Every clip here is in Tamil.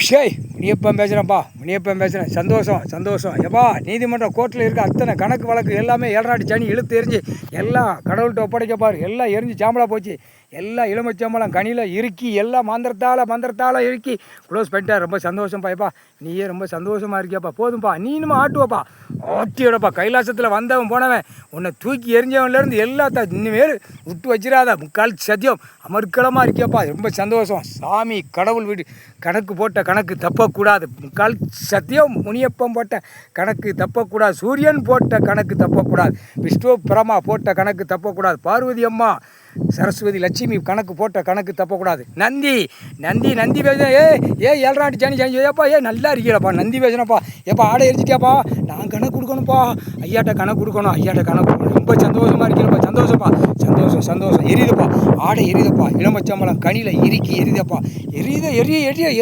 ஷேய் முனியப்பன் பேசுகிறேன். சந்தோஷம். எப்பா நீதிமன்ற கோர்ட்டில் இருக்க அத்தனை கணக்கு வழக்கு எல்லாமே 7 சனி இழுத்து எரிஞ்சு எல்லாம் கடவுள்கிட்ட ஒப்படைக்கப்பார். எல்லாம் எரிஞ்சு சாம்பலாக போச்சு. எல்லாம் எலுமிச்சம்பழம் கனியில் இறுக்கி எல்லாம் மந்திரத்தால் இறுக்கி க்ளோஸ் பண்ணிட்டார். ரொம்ப சந்தோஷம்ப்பா. எப்பா நீயே ரொம்ப சந்தோஷமாக இருக்கியாப்பா. போதும்ப்பா, நீனுமா ஆட்டுவப்பா, ஆட்டியோடப்பா. கைலாசத்தில் வந்தவன் போனவன் உன்னை தூக்கி எரிஞ்சவன்லேருந்து எல்லாத்த இனிமேல் விட்டு வச்சிடாத. முக்கால் சத்தியம் அமர்க்களமாக இருக்கியாப்பா. ரொம்ப சந்தோஷம். சாமி கடவுள் வீடு கணக்கு போட்ட கணக்கு தப்பக்கூடாது. முக்கால் சத்தியம். முனியப்பன் போட்ட கணக்கு தப்பக்கூடாது. சூரியன் போட்ட கணக்கு தப்பக்கூடாது. விஷ்ணு பிரமா போட்ட கணக்கு தப்பக்கூடாது. பார்வதி அம்மா, சரஸ்வதி, லட்சுமி கணக்கு போட்ட கணக்கு தப்பக்கூடாது. நந்தி பேசுகிறேன். ஏ 7 சனி ஏப்பா நல்லா இருக்கீங்களப்பா. நந்தி பேசுகிறேன்ப்பா. ஏப்பா ஆடை எரிச்சிட்டியாப்பா. நான் கணக்கு கொடுக்கணும்ப்பா. ஐயாட்ட கணக்கு கொடுக்கணும். ரொம்ப சந்தோஷமாக இருக்கீங்களப்பா. சந்தோஷம். எரியுதுப்பா, ஆடை எரியுதுப்பா. இளமச்சம்பளம் கனியில் இறுக்கி எரியுதப்பா.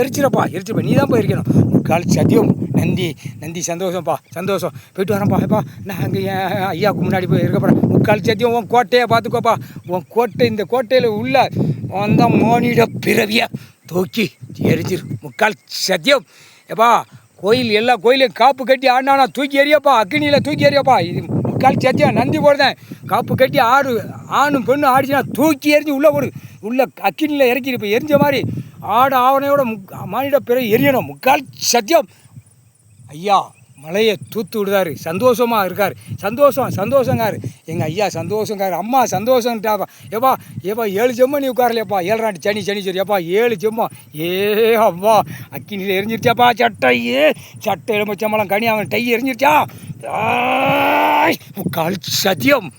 எரிச்சிடப்பா. நீ தான்ப்பா இருக்கணும். முக்கால் சத்தியம். நந்தி சந்தோஷம். போயிட்டு வரேன்ப்பா. எப்பா நான் அங்கே என் ஐயாவுக்கு முன்னாடி போய் இருக்க போகிறேன். முக்கால் சத்தியம். உன் கோட்டையை பார்த்துக்கோப்பா. உன் கோட்டை, இந்த கோட்டையில் உள்ள அந்த மானிட பிறவியை தூக்கி எரிச்சிரு. முக்கால் சத்தியம். எப்பா எல்லா கோயிலையும் காப்பு கட்டி ஆடினா தூக்கி எறியப்பா. அக்னியில் தூக்கி எறியப்பா. இது முக்கால் சத்தியம். நந்தி போடுதேன். காப்பு கட்டி ஆணும் பெண்ணு ஆடிச்சுன்னா தூக்கி எரிஞ்சு உள்ளே போடு. உள்ள அக்னியில் இறக்கிருப்ப எரிஞ்ச மாதிரி ஆவணையோட மானிட பிறவி எரியணும். முக்கால் சத்தியம். ஐயா மலையை தூத்து விடுதாரு. சந்தோஷமாக இருக்கார். சந்தோஷங்காரு. எங்கள் ஐயா சந்தோஷங்காரு. அம்மா சந்தோஷம்ட்டாப்பா. ஏப்பா 7 ஜெம்மம் நீ உட்காரலையப்பா. 7 சனி சரி எப்பா 7 ஜெம்மம். அவ்வா அக்கினியில் எரிஞ்சிருச்சாப்பா. சட்டை எலுமிச்சம்பழம் கனி அவன் டை எரிஞ்சிருச்சா. முக்கால் சத்தியம்.